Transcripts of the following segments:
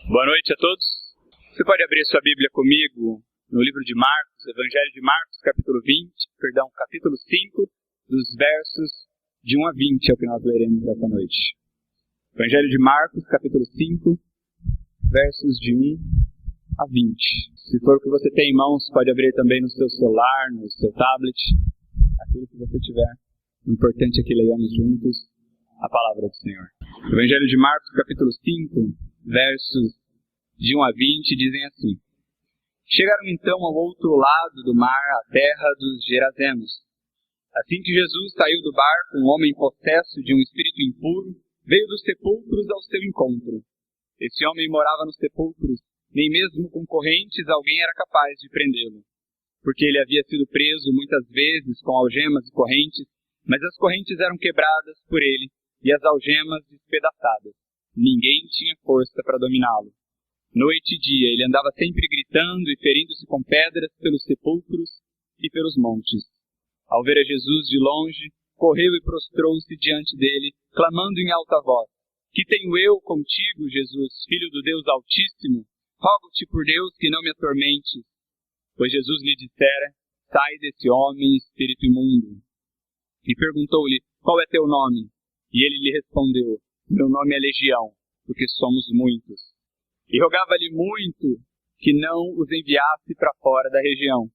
Boa noite a todos. Você pode abrir sua Bíblia comigo no livro de Marcos, Evangelho de Marcos, capítulo 5, dos versos de 1 a 20 é o que nós leremos esta noite. Evangelho de Marcos, capítulo 5, versos de 1 a 20. Se for o que você tem em mãos, pode abrir também no seu celular, no seu tablet, aquilo que você tiver. O importante é que leiamos juntos a palavra do Senhor. Evangelho de Marcos, capítulo 5, versos de 1 a 20, dizem assim: Chegaram então ao outro lado do mar, a terra dos Gerazenos. Assim que Jesus saiu do barco, um homem possesso de um espírito impuro veio dos sepulcros ao seu encontro. Esse homem morava nos sepulcros, nem mesmo com correntes alguém era capaz de prendê-lo. Porque ele havia sido preso muitas vezes com algemas e correntes, mas as correntes eram quebradas por ele e as algemas despedaçadas. Ninguém tinha força para dominá-lo. Noite e dia ele andava sempre gritando e ferindo-se com pedras pelos sepulcros e pelos montes. Ao ver a Jesus de longe, correu e prostrou-se diante dele, clamando em alta voz: Que tenho eu contigo, Jesus, Filho do Deus Altíssimo? Rogo-te por Deus que não me atormentes. Pois Jesus lhe dissera: Sai desse homem, espírito imundo. E perguntou-lhe: Qual é teu nome? E ele lhe respondeu: Meu nome é Legião, porque somos muitos. E rogava-lhe muito que não os enviasse para fora da região.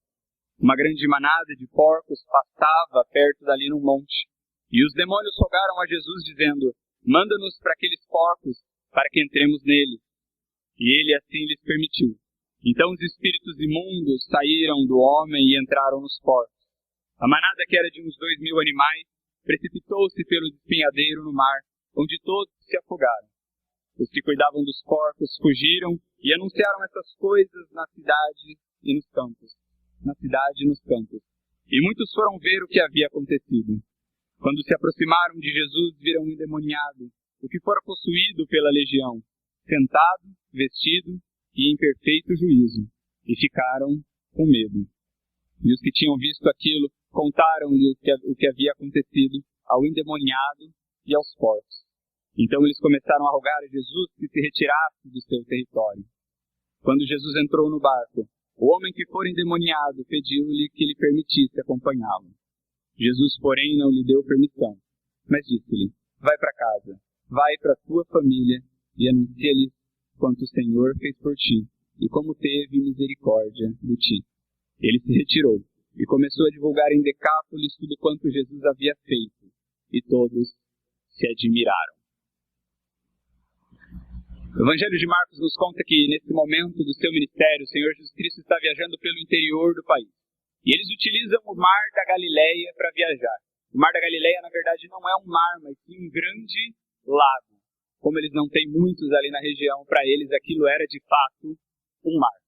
Uma grande manada de porcos pastava perto dali num monte. E os demônios rogaram a Jesus, dizendo: Manda-nos para aqueles porcos, para que entremos neles. E ele assim lhes permitiu. Então os espíritos imundos saíram do homem e entraram nos porcos. A manada, que era de uns 2.000 animais, precipitou-se pelo despenhadeiro no mar, onde todos se afogaram. Os que cuidavam dos porcos fugiram e anunciaram essas coisas na cidade e nos campos. E muitos foram ver o que havia acontecido. Quando se aproximaram de Jesus, viram um endemoniado, o que fora possuído pela legião, sentado, vestido e em perfeito juízo, e ficaram com medo. E os que tinham visto aquilo contaram-lhe o que havia acontecido ao endemoniado e aos porcos. Então eles começaram a rogar a Jesus que se retirasse do seu território. Quando Jesus entrou no barco, o homem que fora endemoniado pediu-lhe que lhe permitisse acompanhá-lo. Jesus, porém, não lhe deu permissão, mas disse-lhe: Vai para casa, vai para tua família e anuncia-lhes quanto o Senhor fez por ti e como teve misericórdia de ti. Ele se retirou e começou a divulgar em Decápolis tudo quanto Jesus havia feito, e todos se admiraram. O Evangelho de Marcos nos conta que, nesse momento do seu ministério, o Senhor Jesus Cristo está viajando pelo interior do país. E eles utilizam o Mar da Galileia para viajar. O Mar da Galileia, na verdade, não é um mar, mas sim um grande lago. Como eles não têm muitos ali na região, para eles aquilo era, de fato, um mar.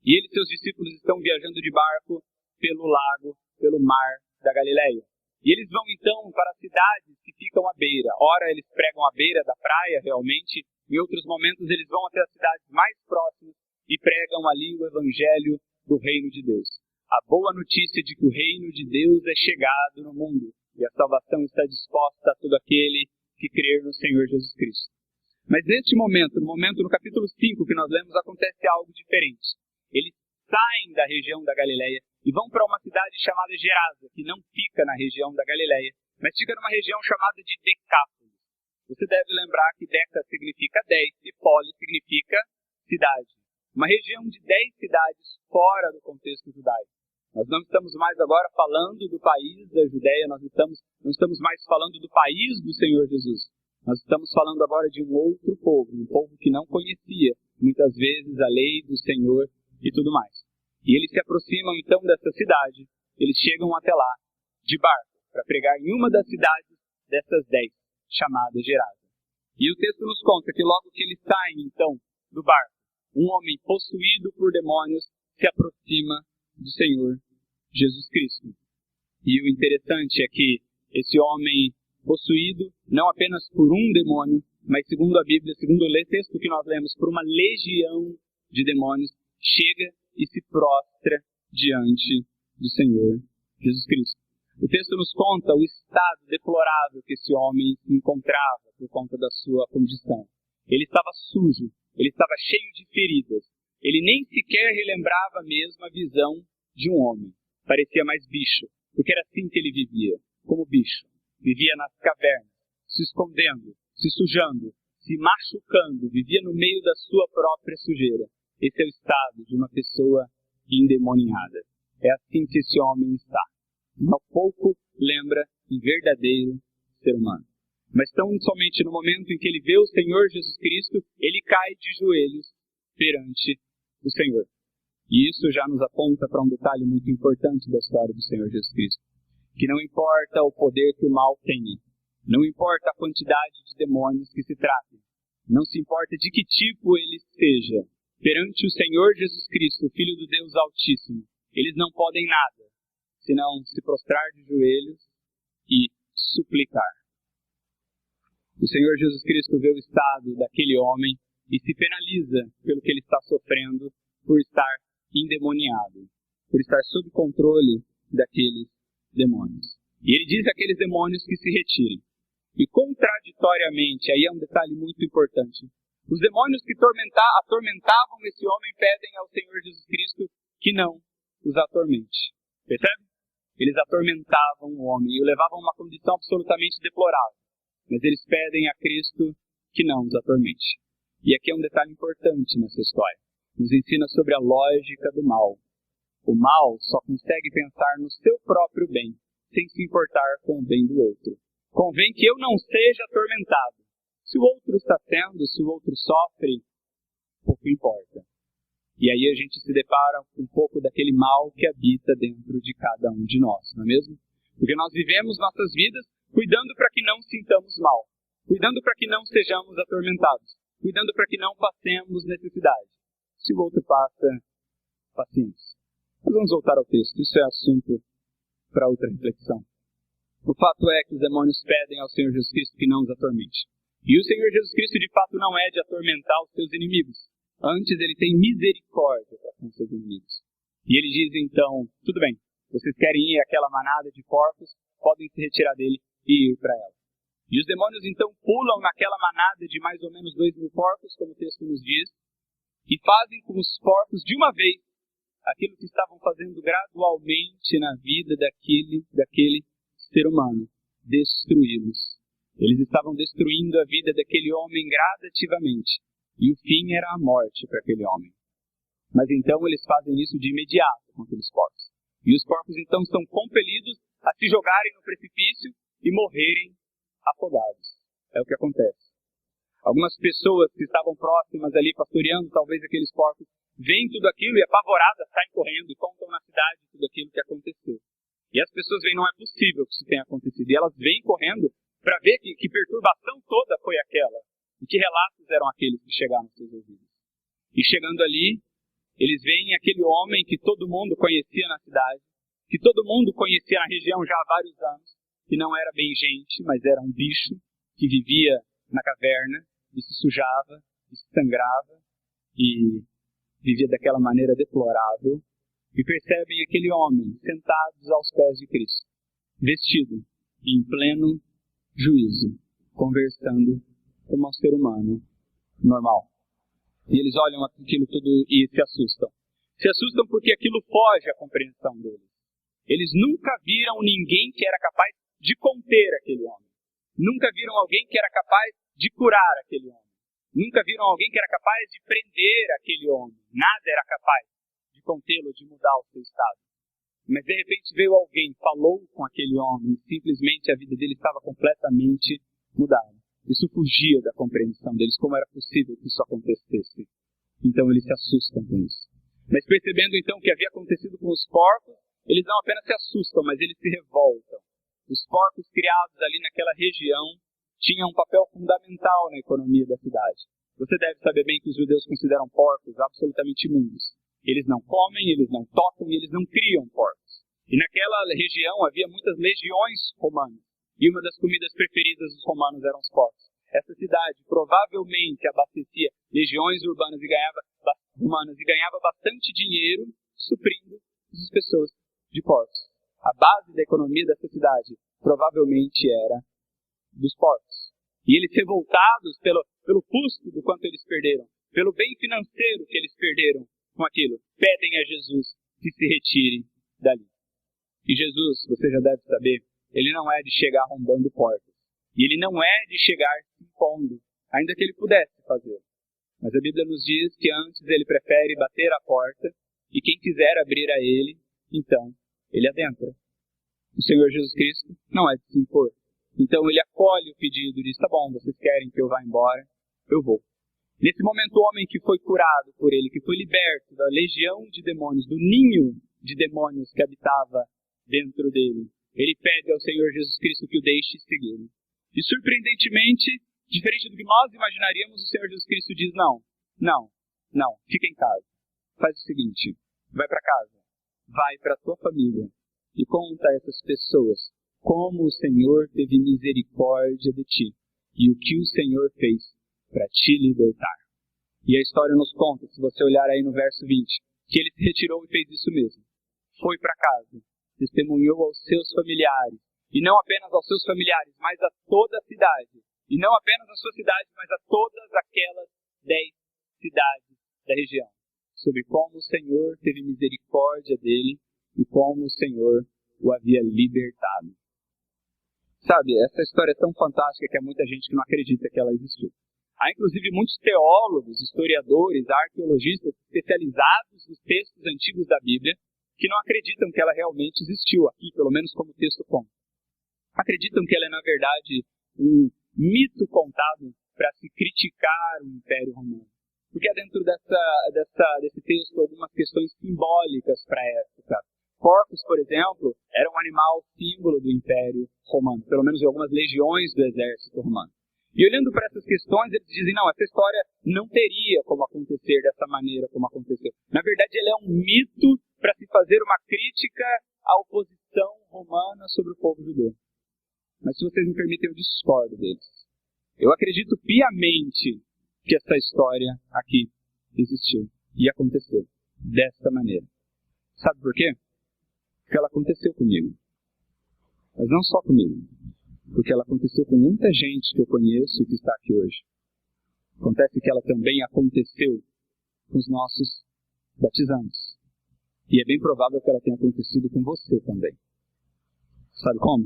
E ele e seus discípulos estão viajando de barco pelo lago, pelo Mar da Galileia. E eles vão, então, para cidades que ficam à beira. Ora, eles pregam à beira da praia, realmente. Em outros momentos, eles vão até as cidades mais próximas e pregam ali o Evangelho do Reino de Deus. A boa notícia de que o Reino de Deus é chegado no mundo e a salvação está disposta a todo aquele que crer no Senhor Jesus Cristo. Mas neste momento, no capítulo 5 que nós lemos, acontece algo diferente. Eles saem da região da Galileia e vão para uma cidade chamada Gerasa, que não fica na região da Galileia, mas fica numa região chamada de Decápolis. Você deve lembrar que Deca significa 10 e Poli significa cidade. Uma região de 10 cidades fora do contexto judaico. Nós não estamos mais agora falando do país da Judéia, não estamos mais falando do país do Senhor Jesus. Nós estamos falando agora de um outro povo, um povo que não conhecia, muitas vezes, a lei do Senhor e tudo mais. E eles se aproximam, então, dessa cidade, eles chegam até lá, de barco, para pregar em uma das cidades dessas 10, chamada Gerasa. E o texto nos conta que logo que eles saem, então, do barco, um homem possuído por demônios se aproxima do Senhor Jesus Cristo. E o interessante é que esse homem possuído, não apenas por um demônio, mas segundo a Bíblia, segundo o texto que nós lemos, por uma legião de demônios, chega e se prostra diante do Senhor Jesus Cristo. O texto nos conta o estado deplorável que esse homem se encontrava por conta da sua condição. Ele estava sujo, Ele estava cheio de feridas. Ele nem sequer relembrava mesmo a visão de um homem. Parecia mais bicho, porque era assim que ele vivia, como bicho. Vivia nas cavernas, se escondendo, se sujando, se machucando, vivia no meio da sua própria sujeira. Esse é o estado de uma pessoa endemoniada. É assim que esse homem está. Mal pouco lembra um verdadeiro ser humano. Mas tão somente no momento em que ele vê o Senhor Jesus Cristo, ele cai de joelhos perante o Senhor. E isso já nos aponta para um detalhe muito importante da história do Senhor Jesus Cristo. Que não importa o poder que o mal tenha, não importa a quantidade de demônios que se tratem, não se importa de que tipo ele seja, perante o Senhor Jesus Cristo, o Filho do Deus Altíssimo, eles não podem nada, senão se prostrar de joelhos e suplicar. O Senhor Jesus Cristo vê o estado daquele homem e se penaliza pelo que ele está sofrendo por estar endemoniado, por estar sob controle daqueles demônios. E ele diz àqueles demônios que se retirem. E contraditoriamente, aí é um detalhe muito importante, os demônios que atormentavam esse homem pedem ao Senhor Jesus Cristo que não os atormente. Percebe? Eles atormentavam o homem e o levavam a uma condição absolutamente deplorável. Mas eles pedem a Cristo que não os atormente. E aqui é um detalhe importante nessa história. Nos ensina sobre a lógica do mal. O mal só consegue pensar no seu próprio bem, sem se importar com o bem do outro. Convém que eu não seja atormentado. Se o outro está sendo, se o outro sofre, pouco importa. E aí a gente se depara com um pouco daquele mal que habita dentro de cada um de nós, não é mesmo? Porque nós vivemos nossas vidas cuidando para que não sintamos mal, cuidando para que não sejamos atormentados, cuidando para que não passemos necessidade. Se o outro passa, paciência. Mas vamos voltar ao texto, isso é assunto para outra reflexão. O fato é que os demônios pedem ao Senhor Jesus Cristo que não os atormente. E o Senhor Jesus Cristo de fato não é de atormentar os seus inimigos. Antes ele tem misericórdia para com os seus inimigos. E ele diz então, tudo bem, vocês querem ir àquela manada de porcos, podem se retirar dele e ir para ela. E os demônios então pulam naquela manada de mais ou menos 2.000 porcos, como o texto nos diz, e fazem com os porcos de uma vez aquilo que estavam fazendo gradualmente na vida daquele ser humano, destruí-los. Eles estavam destruindo a vida daquele homem gradativamente, e o fim era a morte para aquele homem. Mas então eles fazem isso de imediato com aqueles porcos. E os porcos então são compelidos a se jogarem no precipício e morrerem afogados. É o que acontece. Algumas pessoas que estavam próximas ali, pastoreando talvez aqueles porcos, veem tudo aquilo e apavoradas saem correndo e contam na cidade tudo aquilo que aconteceu. E as pessoas veem, não é possível que isso tenha acontecido. E elas vêm correndo para ver que perturbação toda foi aquela. E que relatos eram aqueles que chegaram aos seus ouvidos. E chegando ali, eles veem aquele homem que todo mundo conhecia na cidade, que todo mundo conhecia na região já há vários anos, que não era bem gente, mas era um bicho que vivia na caverna e se sujava, e se sangrava, e vivia daquela maneira deplorável, e percebem aquele homem sentados aos pés de Cristo, vestido em pleno juízo, conversando como um ser humano normal. E eles olham aquilo tudo e se assustam. Se assustam porque aquilo foge à compreensão deles. Eles nunca viram ninguém que era capaz de conter aquele homem. Nunca viram alguém que era capaz de curar aquele homem. Nunca viram alguém que era capaz de prender aquele homem. Nada era capaz de contê-lo, de mudar o seu estado. Mas de repente veio alguém, falou com aquele homem, e simplesmente a vida dele estava completamente mudada. Isso fugia da compreensão deles, como era possível que isso acontecesse. Então eles se assustam com isso. Mas percebendo então o que havia acontecido com os porcos, eles não apenas se assustam, mas eles se revoltam. Os porcos criados ali naquela região tinham um papel fundamental na economia da cidade. Você deve saber bem que os judeus consideram porcos absolutamente imundos. Eles não comem, eles não tocam e eles não criam porcos. E naquela região havia muitas legiões romanas. E uma das comidas preferidas dos romanos eram os porcos. Essa cidade provavelmente abastecia legiões urbanas e ganhava bastante dinheiro suprindo as pessoas de porcos. A base da economia dessa cidade provavelmente era dos porcos. E eles revoltados pelo custo do quanto eles perderam, pelo bem financeiro que eles perderam com aquilo, pedem a Jesus que se retire dali. E Jesus, você já deve saber, ele não é de chegar arrombando portas. E ele não é de chegar se impondo, ainda que ele pudesse fazer. Mas a Bíblia nos diz que antes ele prefere bater a porta e quem quiser abrir a ele, então ele adentra. O Senhor Jesus Cristo não é de se impor. Então ele acolhe o pedido e diz, tá bom, vocês querem que eu vá embora? Eu vou. Nesse momento o homem que foi curado por ele, que foi liberto da legião de demônios, do ninho de demônios que habitava dentro dele, ele pede ao Senhor Jesus Cristo que o deixe segui-lo. E surpreendentemente, diferente do que nós imaginaríamos, o Senhor Jesus Cristo diz, não, fica em casa. Faz o seguinte, vai para casa, vai para a tua família e conta a essas pessoas como o Senhor teve misericórdia de ti e o que o Senhor fez para te libertar. E a história nos conta, se você olhar aí no verso 20, que ele se retirou e fez isso mesmo. Foi para casa, testemunhou aos seus familiares, e não apenas aos seus familiares, mas a toda a cidade. E não apenas a sua cidade, mas a todas aquelas 10 cidades da região. Sobre como o Senhor teve misericórdia dele e como o Senhor o havia libertado. Sabe, essa história é tão fantástica que há muita gente que não acredita que ela existiu. Há inclusive muitos teólogos, historiadores, arqueologistas especializados nos textos antigos da Bíblia que não acreditam que ela realmente existiu aqui, pelo menos como o texto conta. Acreditam que ela é, na verdade, um mito contado para se criticar o Império Romano. Porque há dentro desse texto algumas questões simbólicas para a época. Porcos, por exemplo, era um animal símbolo do Império Romano, pelo menos de algumas legiões do exército romano. E olhando para essas questões, eles dizem, não, essa história não teria como acontecer dessa maneira como aconteceu. Na verdade, ela é um mito para se fazer uma crítica à oposição romana sobre o povo judeu. Mas se vocês me permitem, eu discordo deles. Eu acredito piamente que essa história aqui existiu e aconteceu dessa maneira. Sabe por quê? Porque ela aconteceu comigo. Mas não só comigo. Porque ela aconteceu com muita gente que eu conheço e que está aqui hoje. Acontece que ela também aconteceu com os nossos batizandos. E é bem provável que ela tenha acontecido com você também. Sabe como?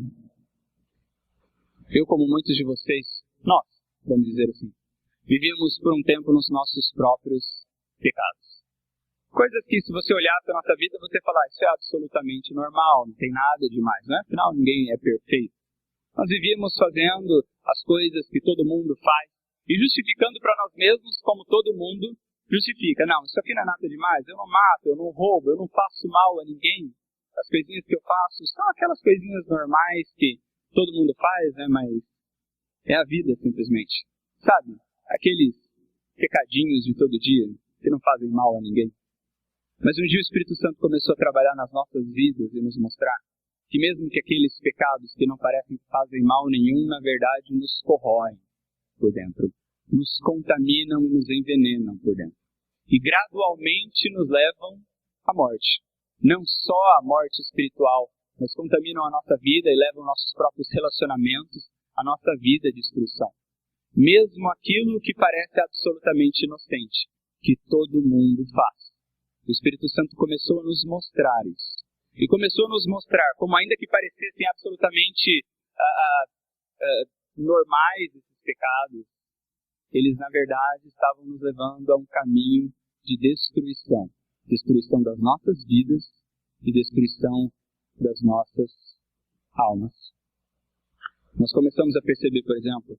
Eu, como muitos de vocês, nós, vamos dizer assim, vivíamos por um tempo nos nossos próprios pecados. Coisas que, se você olhar para a nossa vida, você falar, isso é absolutamente normal, não tem nada demais, né? Afinal, ninguém é perfeito. Nós vivíamos fazendo as coisas que todo mundo faz e justificando para nós mesmos como todo mundo justifica. Não, isso aqui não é nada demais, eu não mato, eu não roubo, eu não faço mal a ninguém. As coisinhas que eu faço são aquelas coisinhas normais que todo mundo faz, né? Mas é a vida, simplesmente. Sabe? Aqueles pecadinhos de todo dia que não fazem mal a ninguém. Mas um dia o Espírito Santo começou a trabalhar nas nossas vidas e nos mostrar que mesmo que aqueles pecados que não parecem que fazem mal nenhum, na verdade nos corroem por dentro, nos contaminam e nos envenenam por dentro. E gradualmente nos levam à morte. Não só à morte espiritual, mas contaminam a nossa vida e levam nossos próprios relacionamentos, a nossa vida à destruição. Mesmo aquilo que parece absolutamente inocente, que todo mundo faz. O Espírito Santo começou a nos mostrar isso. E começou a nos mostrar como, ainda que parecessem absolutamente normais esses pecados, eles na verdade estavam nos levando a um caminho de destruição. Destruição das nossas vidas e destruição das nossas almas. Nós começamos a perceber, por exemplo,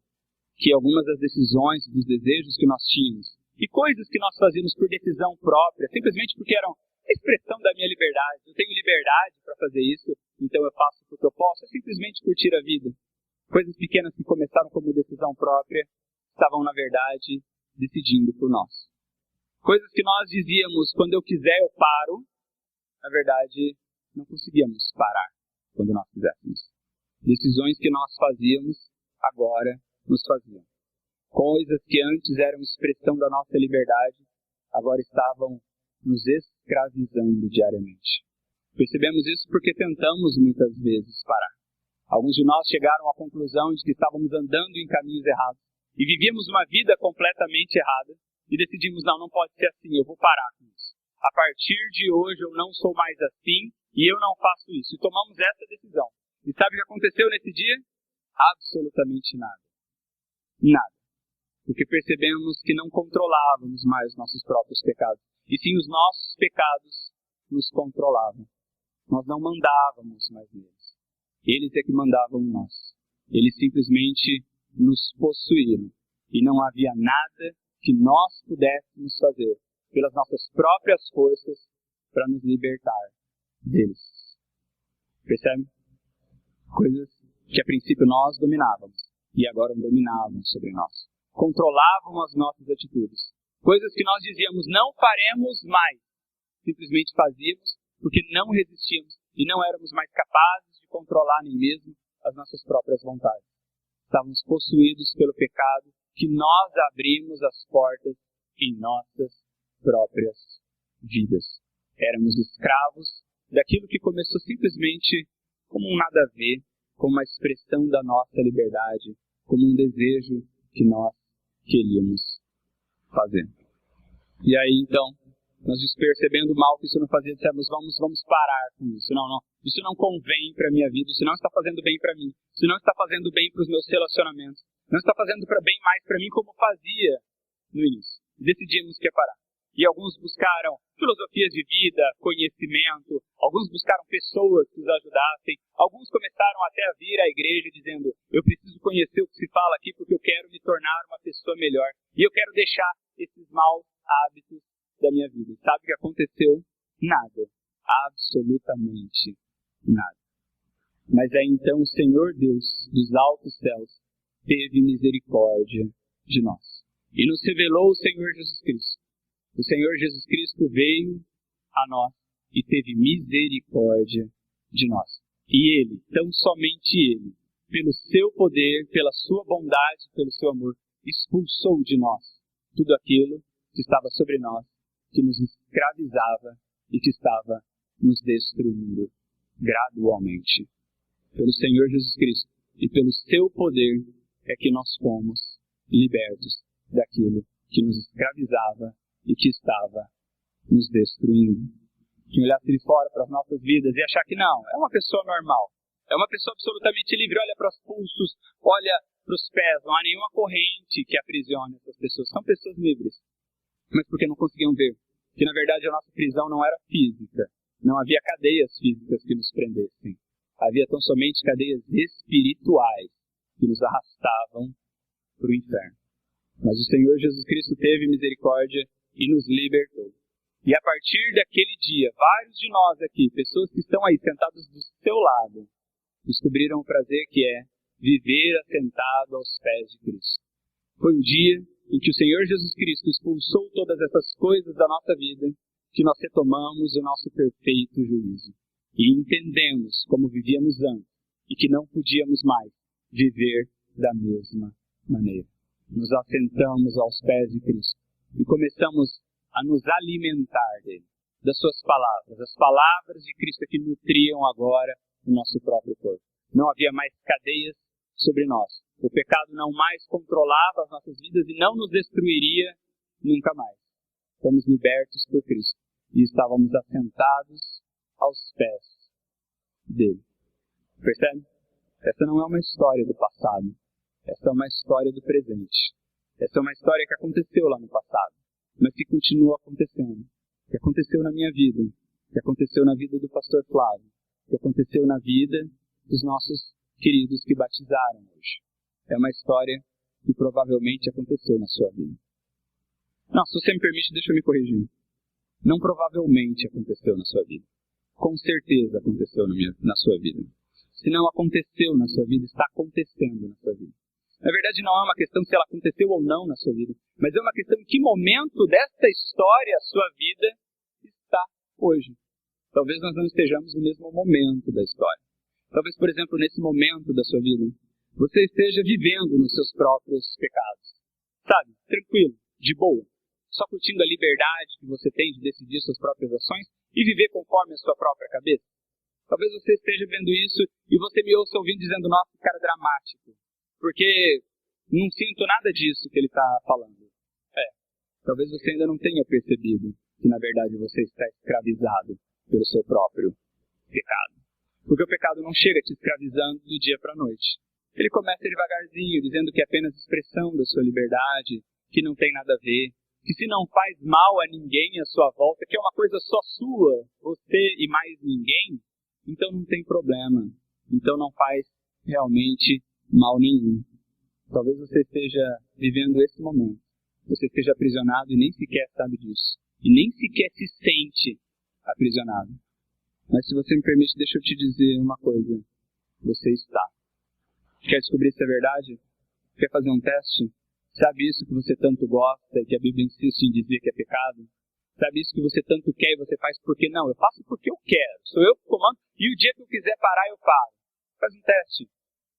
que algumas das decisões, dos desejos que nós tínhamos, e coisas que nós fazíamos por decisão própria, simplesmente porque eram a expressão da minha liberdade. Eu tenho liberdade para fazer isso, então eu faço porque eu posso. É simplesmente curtir a vida. Coisas pequenas que começaram como decisão própria, estavam, na verdade, decidindo por nós. Coisas que nós dizíamos, quando eu quiser eu paro, na verdade, não conseguíamos parar quando nós quiséssemos. Decisões que nós fazíamos, agora nos faziam. Coisas que antes eram expressão da nossa liberdade, agora estavam nos escravizando diariamente. Percebemos isso porque tentamos muitas vezes parar. Alguns de nós chegaram à conclusão de que estávamos andando em caminhos errados e vivíamos uma vida completamente errada, e decidimos, não pode ser assim, eu vou parar com isso. A partir de hoje eu não sou mais assim e eu não faço isso. E tomamos essa decisão. E sabe o que aconteceu nesse dia? Absolutamente nada. Nada. Porque percebemos que não controlávamos mais os nossos próprios pecados. E sim, os nossos pecados nos controlavam. Nós não mandávamos mais neles. Eles é que mandavam em nós. Eles simplesmente nos possuíram. E não havia nada que nós pudéssemos fazer pelas nossas próprias forças para nos libertar deles. Percebe? Coisas que a princípio nós dominávamos e agora dominavam sobre nós. Controlavam as nossas atitudes. Coisas que nós dizíamos não faremos mais. Simplesmente fazíamos porque não resistíamos e não éramos mais capazes de controlar nem mesmo as nossas próprias vontades. Estávamos possuídos pelo pecado que nós abrimos as portas em nossas próprias vidas. Éramos escravos daquilo que começou simplesmente como um nada a ver, como uma expressão da nossa liberdade, como um desejo que nós queríamos fazer. E aí então, nós percebendo o mal que isso não fazia, dissemos, vamos parar com isso. Não, isso não convém para a minha vida, isso não está fazendo bem para mim, isso não está fazendo bem para os meus relacionamentos, não está fazendo bem mais para mim como fazia no início. Decidimos que é parar. E alguns buscaram filosofias de vida, conhecimento, alguns buscaram pessoas que os ajudassem, alguns começaram até a vir à igreja dizendo, eu preciso conhecer o que se fala aqui porque eu quero me tornar uma pessoa melhor e eu quero deixar esses maus hábitos da minha vida. E sabe o que aconteceu? Nada. Absolutamente nada. Mas aí então o Senhor Deus dos altos céus teve misericórdia de nós. E nos revelou o Senhor Jesus Cristo. O Senhor Jesus Cristo veio a nós e teve misericórdia de nós. E Ele, tão somente Ele, pelo seu poder, pela sua bondade, pelo seu amor, expulsou de nós tudo aquilo que estava sobre nós, que nos escravizava e que estava nos destruindo gradualmente. Pelo Senhor Jesus Cristo e pelo seu poder é que nós fomos libertos daquilo que nos escravizava e que estava nos destruindo. Que olhar de fora para as nossas vidas e achar que não, é uma pessoa normal, é uma pessoa absolutamente livre, olha para os pulsos, olha para os pés, não há nenhuma corrente que aprisione essas pessoas, são pessoas livres. Mas porque não conseguiam ver que na verdade a nossa prisão não era física, não havia cadeias físicas que nos prendessem, havia tão somente cadeias espirituais que nos arrastavam para o inferno. Mas o Senhor Jesus Cristo teve misericórdia e nos libertou. E a partir daquele dia, vários de nós aqui, pessoas que estão aí sentadas do seu lado, descobriram o prazer que é viver assentado aos pés de Cristo. Foi o dia em que o Senhor Jesus Cristo expulsou todas essas coisas da nossa vida, que nós retomamos o nosso perfeito juízo. E entendemos como vivíamos antes, e que não podíamos mais viver da mesma maneira. Nos assentamos aos pés de Cristo e começamos a nos alimentar dele, das suas palavras. As palavras de Cristo que nutriam agora o nosso próprio corpo. Não havia mais cadeias sobre nós. O pecado não mais controlava as nossas vidas e não nos destruiria nunca mais. Fomos libertos por Cristo e estávamos assentados aos pés dele. Percebe? Essa não é uma história do passado. Essa é uma história do presente. Essa é uma história que aconteceu lá no passado, mas que continua acontecendo. Que aconteceu na minha vida, que aconteceu na vida do pastor Flávio, que aconteceu na vida dos nossos queridos que batizaram hoje. É uma história que provavelmente aconteceu na sua vida. Não, se você me permite, deixa eu me corrigir. Não provavelmente aconteceu na sua vida. Com certeza aconteceu na sua vida. Se não aconteceu na sua vida, está acontecendo na sua vida. Na verdade, não é uma questão se ela aconteceu ou não na sua vida, mas é uma questão em que momento dessa história a sua vida está hoje. Talvez nós não estejamos no mesmo momento da história. Talvez, por exemplo, nesse momento da sua vida, você esteja vivendo nos seus próprios pecados. Sabe? Tranquilo, de boa. Só curtindo a liberdade que você tem de decidir suas próprias ações e viver conforme a sua própria cabeça. Talvez você esteja vendo isso e você me ouça ouvindo dizendo, nossa, que cara dramático. Porque não sinto nada disso que ele está falando. Talvez você ainda não tenha percebido que, na verdade, você está escravizado pelo seu próprio pecado. Porque o pecado não chega te escravizando do dia para a noite. Ele começa devagarzinho, dizendo que é apenas expressão da sua liberdade, que não tem nada a ver, que se não faz mal a ninguém à sua volta, que é uma coisa só sua, você e mais ninguém, então não tem problema. Então não faz realmente mal nenhum. Talvez você esteja vivendo esse momento. Você esteja aprisionado e nem sequer sabe disso. E nem sequer se sente aprisionado. Mas se você me permite, deixa eu te dizer uma coisa. Você está. Quer descobrir se é verdade? Quer fazer um teste? Sabe isso que você tanto gosta e que a Bíblia insiste em dizer que é pecado? Sabe isso que você tanto quer e você faz porque não? Eu faço porque eu quero. Sou eu que comando e o dia que eu quiser parar, eu paro. Faz um teste.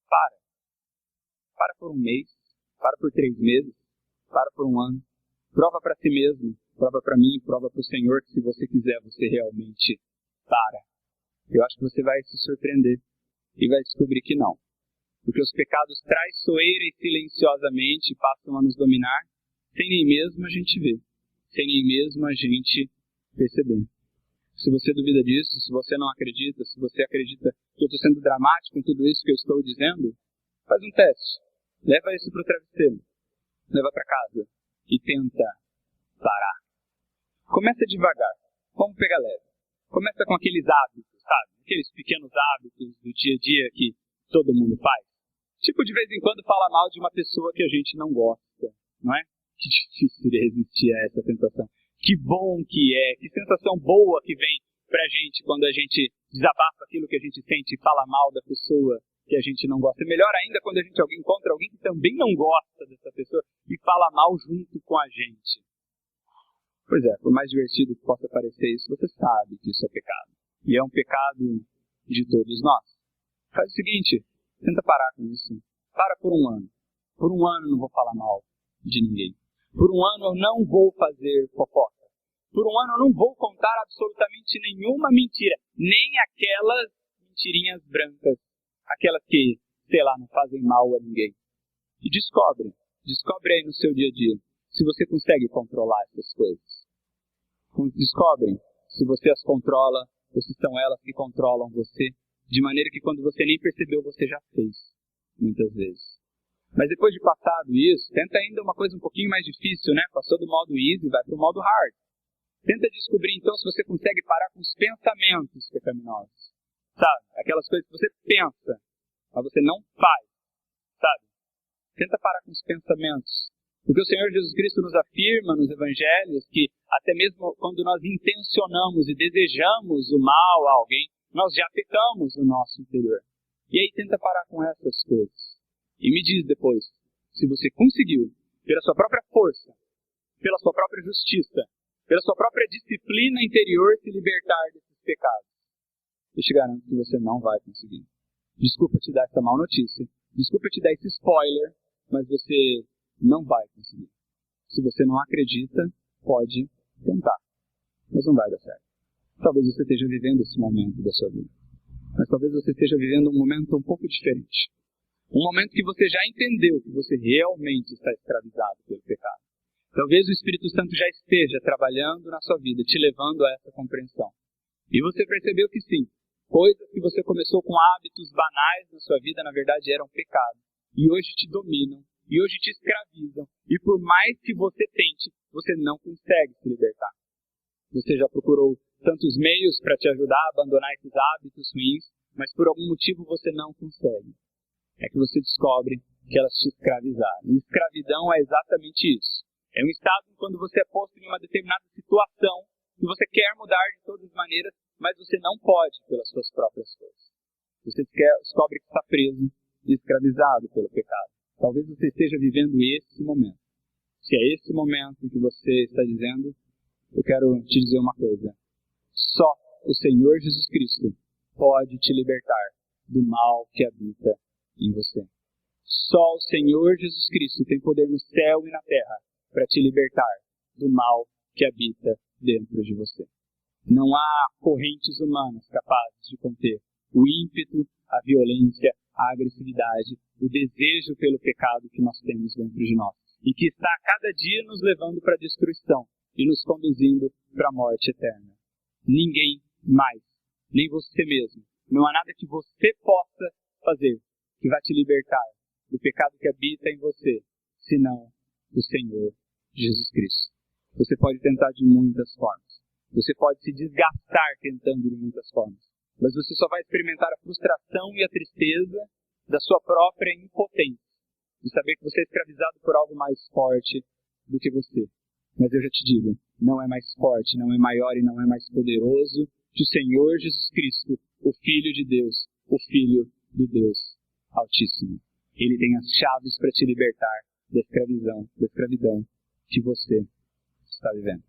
Para. Para por um mês. Para por 3 meses. Para por um ano. Prova para si mesmo. Prova para mim. Prova para o Senhor que se você quiser, você realmente para. Eu acho que você vai se surpreender e vai descobrir que não. Porque os pecados traiçoeira e silenciosamente passam a nos dominar sem nem mesmo a gente ver. Sem nem mesmo a gente perceber. Se você duvida disso, se você não acredita, se você acredita que eu estou sendo dramático em tudo isso que eu estou dizendo, faz um teste. Leva isso para o travesseiro. Leva para casa. E tenta parar. Começa devagar. Vamos pegar leve. Começa com aqueles hábitos, sabe? Aqueles pequenos hábitos do dia a dia que todo mundo faz. Tipo, de vez em quando fala mal de uma pessoa que a gente não gosta, não é? Que difícil de resistir a essa tentação. Que bom que é, que sensação boa que vem pra gente quando a gente desabafa aquilo que a gente sente e fala mal da pessoa que a gente não gosta. É melhor ainda quando a gente encontra alguém que também não gosta dessa pessoa e fala mal junto com a gente. Pois é, por mais divertido que possa parecer isso, você sabe que isso é pecado. E é um pecado de todos nós. Faz o seguinte, tenta parar com isso. Para por um ano. Por um ano eu não vou falar mal de ninguém. Por um ano eu não vou fazer fofoca. Por um ano eu não vou contar absolutamente nenhuma mentira. Nem aquelas mentirinhas brancas. Aquelas que, sei lá, não fazem mal a ninguém. E descobre. Descobre aí no seu dia a dia. Se você consegue controlar essas coisas. Descobrem se você as controla ou se são elas que controlam você. De maneira que quando você nem percebeu, você já fez. Muitas vezes. Mas depois de passado isso, tenta ainda uma coisa um pouquinho mais difícil, né? Passou do modo easy, vai para o modo hard. Tenta descobrir então se você consegue parar com os pensamentos pecaminosos. Sabe? Aquelas coisas que você pensa, mas você não faz. Sabe? Tenta parar com os pensamentos. Porque o Senhor Jesus Cristo nos afirma nos evangelhos que até mesmo quando nós intencionamos e desejamos o mal a alguém, nós já pecamos no nosso interior. E aí tenta parar com essas coisas. E me diz depois, se você conseguiu, pela sua própria força, pela sua própria justiça, pela sua própria disciplina interior, se libertar desses pecados. Eu te garanto que você não vai conseguir. Desculpa te dar essa má notícia, desculpa te dar esse spoiler, mas você não vai conseguir. Se você não acredita, pode tentar, mas não vai dar certo. Talvez você esteja vivendo esse momento da sua vida, mas talvez você esteja vivendo um momento um pouco diferente. Um momento que você já entendeu que você realmente está escravizado pelo pecado. Talvez o Espírito Santo já esteja trabalhando na sua vida, te levando a essa compreensão. E você percebeu que sim, coisas que você começou com hábitos banais na sua vida, na verdade eram pecado. E hoje te dominam, e hoje te escravizam. E por mais que você tente, você não consegue se libertar. Você já procurou tantos meios para te ajudar a abandonar esses hábitos ruins, mas por algum motivo você não consegue. É que você descobre que elas te escravizaram. E escravidão é exatamente isso. É um estado quando você é posto em uma determinada situação que você quer mudar de todas as maneiras, mas você não pode pelas suas próprias forças. Você descobre que está preso e escravizado pelo pecado. Talvez você esteja vivendo esse momento. Se é esse momento em que você está dizendo, eu quero te dizer uma coisa. Só o Senhor Jesus Cristo pode te libertar do mal que habita em você. Só o Senhor Jesus Cristo tem poder no céu e na terra para te libertar do mal que habita dentro de você. Não há correntes humanas capazes de conter o ímpeto, a violência, a agressividade, o desejo pelo pecado que nós temos dentro de nós. e que está a cada dia nos levando para a destruição e nos conduzindo para a morte eterna. Ninguém mais, nem você mesmo. Não há nada que você possa fazer que vai te libertar do pecado que habita em você, senão o Senhor Jesus Cristo. Você pode tentar de muitas formas. Você pode se desgastar tentando de muitas formas. Mas você só vai experimentar a frustração e a tristeza da sua própria impotência. De saber que você é escravizado por algo mais forte do que você. Mas eu já te digo, não é mais forte, não é maior e não é mais poderoso que o Senhor Jesus Cristo, o Filho de Deus, o Filho do Deus Altíssimo. Ele tem as chaves para te libertar da escravidão que você está vivendo.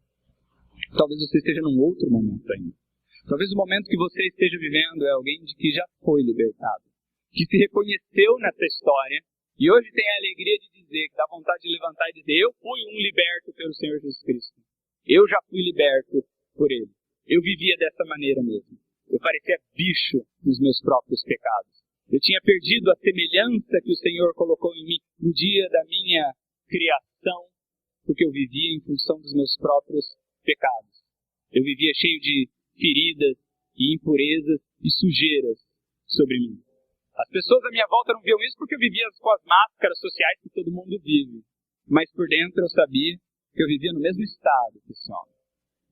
Talvez você esteja num outro momento ainda. Talvez o momento que você esteja vivendo é alguém de que já foi libertado, que se reconheceu nessa história e hoje tem a alegria de dizer, que dá vontade de levantar e dizer, eu fui um liberto pelo Senhor Jesus Cristo. Eu já fui liberto por Ele. Eu vivia dessa maneira mesmo. Eu parecia bicho nos meus próprios pecados. Eu tinha perdido a semelhança que o Senhor colocou em mim no dia da minha criação, porque eu vivia em função dos meus próprios pecados. Eu vivia cheio de feridas e impurezas e sujeiras sobre mim. As pessoas à minha volta não viam isso porque eu vivia com as máscaras sociais que todo mundo vive. Mas por dentro eu sabia que eu vivia no mesmo estado que esse homem.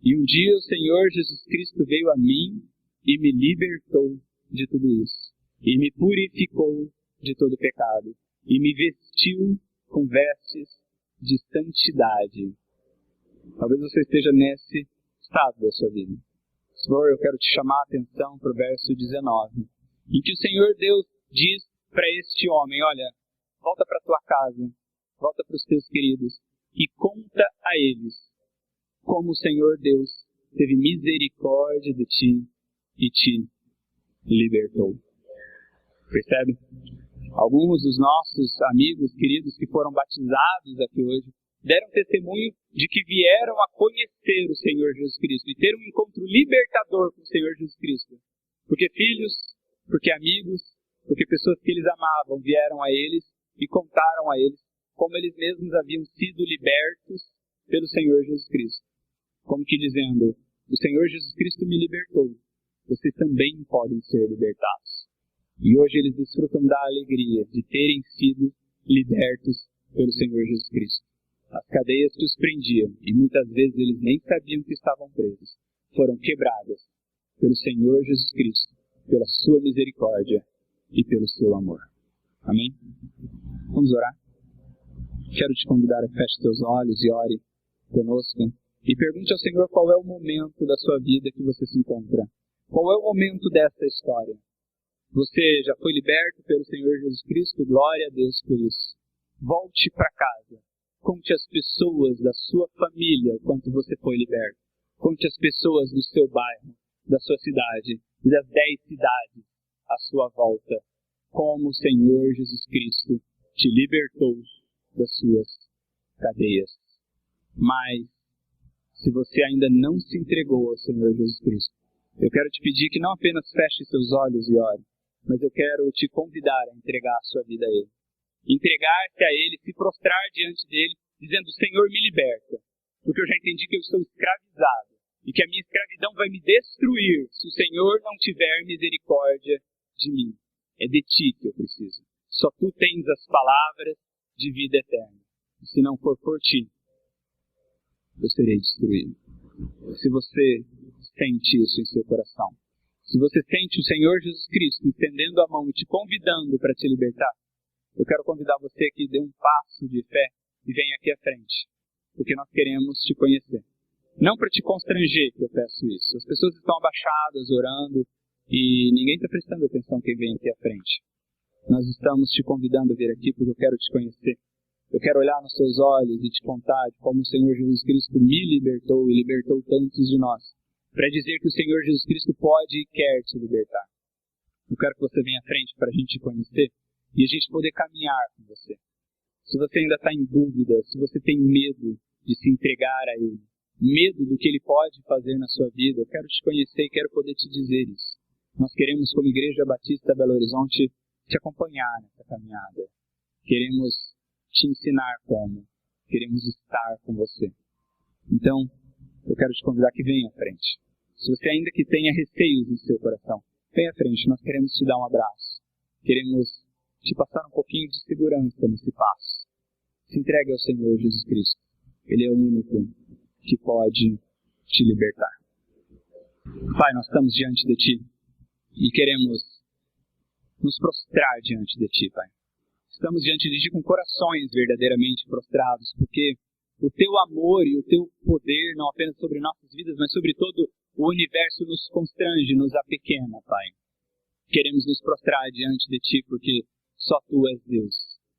E um dia o Senhor Jesus Cristo veio a mim e me libertou de tudo isso. E me purificou de todo pecado. E me vestiu com vestes de santidade. Talvez você esteja nesse estado da sua vida. Senhor, eu quero te chamar a atenção para o verso 19. Em que o Senhor Deus diz para este homem, olha, volta para a tua casa, volta para os teus queridos e conta a eles como o Senhor Deus teve misericórdia de ti e te libertou. Percebe? Alguns dos nossos amigos, queridos, que foram batizados aqui hoje, deram testemunho de que vieram a conhecer o Senhor Jesus Cristo e ter um encontro libertador com o Senhor Jesus Cristo. Porque filhos, porque amigos, porque pessoas que eles amavam vieram a eles e contaram a eles como eles mesmos haviam sido libertos pelo Senhor Jesus Cristo. Como que dizendo, o Senhor Jesus Cristo me libertou, vocês também podem ser libertados. E hoje eles desfrutam da alegria de terem sido libertos pelo Senhor Jesus Cristo. As cadeias que os prendiam, e muitas vezes eles nem sabiam que estavam presos, foram quebradas pelo Senhor Jesus Cristo, pela sua misericórdia e pelo seu amor. Amém? Vamos orar? Quero te convidar a que feche teus olhos e ore conosco. E pergunte ao Senhor qual é o momento da sua vida que você se encontra. Qual é o momento dessa história? Você já foi liberto pelo Senhor Jesus Cristo? Glória a Deus por isso. Volte para casa. Conte às pessoas da sua família o quanto você foi liberto. Conte às pessoas do seu bairro, da sua cidade e das 10 cidades à sua volta. Como o Senhor Jesus Cristo te libertou das suas cadeias. Mas, se você ainda não se entregou ao Senhor Jesus Cristo, eu quero te pedir que não apenas feche seus olhos e ore, mas eu quero te convidar a entregar a sua vida a Ele. Entregar-se a Ele, se prostrar diante dEle, dizendo, Senhor, me liberta, porque eu já entendi que eu estou escravizado e que a minha escravidão vai me destruir se o Senhor não tiver misericórdia de mim. É de Ti que eu preciso. Só Tu tens as palavras de vida eterna. E se não for por Ti, eu serei destruído. Se você sente isso em seu coração, se você sente o Senhor Jesus Cristo estendendo a mão e te convidando para te libertar, eu quero convidar você que dê um passo de fé e venha aqui à frente, porque nós queremos te conhecer. Não para te constranger que eu peço isso. As pessoas estão abaixadas, orando, e ninguém está prestando atenção quem vem aqui à frente. Nós estamos te convidando a vir aqui porque eu quero te conhecer. Eu quero olhar nos seus olhos e te contar de como o Senhor Jesus Cristo me libertou e libertou tantos de nós, para dizer que o Senhor Jesus Cristo pode e quer te libertar. Eu quero que você venha à frente para a gente te conhecer e a gente poder caminhar com você. Se você ainda está em dúvida, se você tem medo de se entregar a Ele, medo do que Ele pode fazer na sua vida, eu quero te conhecer e quero poder te dizer isso. Nós queremos, como Igreja Batista Belo Horizonte, te acompanhar nessa caminhada. Queremos te ensinar como. Queremos estar com você. Então, eu quero te convidar que venha à frente. Se você ainda que tenha receios em seu coração, venha à frente, nós queremos te dar um abraço. Queremos te passar um pouquinho de segurança nesse passo. Se entregue ao Senhor Jesus Cristo. Ele é o único que pode te libertar. Pai, nós estamos diante de Ti e queremos nos prostrar diante de Ti, Pai. Estamos diante de Ti com corações verdadeiramente prostrados, porque o Teu amor e o Teu poder, não apenas sobre nossas vidas, mas sobre todo o universo, nos constrange, nos apequena, Pai. Queremos nos prostrar diante de Ti, porque só Tu és Deus.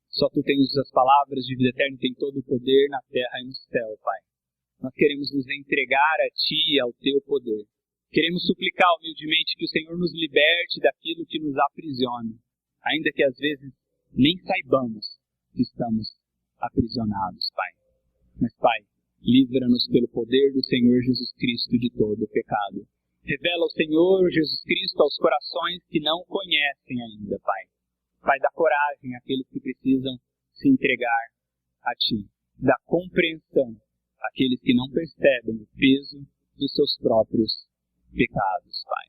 Só Tu tens as palavras de vida eterna e tem todo o poder na terra e no céu, Pai. Nós queremos nos entregar a Ti e ao Teu poder. Queremos suplicar humildemente que o Senhor nos liberte daquilo que nos aprisiona, ainda que às vezes nem saibamos que estamos aprisionados, Pai. Mas, Pai, livra-nos pelo poder do Senhor Jesus Cristo de todo o pecado. Revela o Senhor Jesus Cristo aos corações que não o conhecem ainda, Pai. Pai, dá coragem àqueles que precisam se entregar a Ti. Dá compreensão àqueles que não percebem o peso dos seus próprios pecados, Pai.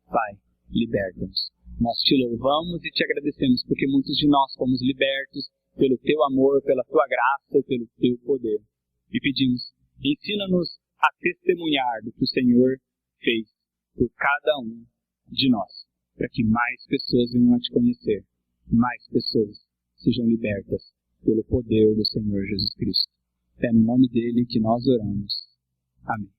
Pai, liberta-nos. Nós Te louvamos e Te agradecemos, porque muitos de nós fomos libertos pelo Teu amor, pela Tua graça e pelo Teu poder. E pedimos, ensina-nos a testemunhar do que o Senhor fez por cada um de nós, para que mais pessoas venham a Te conhecer, mais pessoas sejam libertas pelo poder do Senhor Jesus Cristo. É no nome dele que nós oramos. Amém.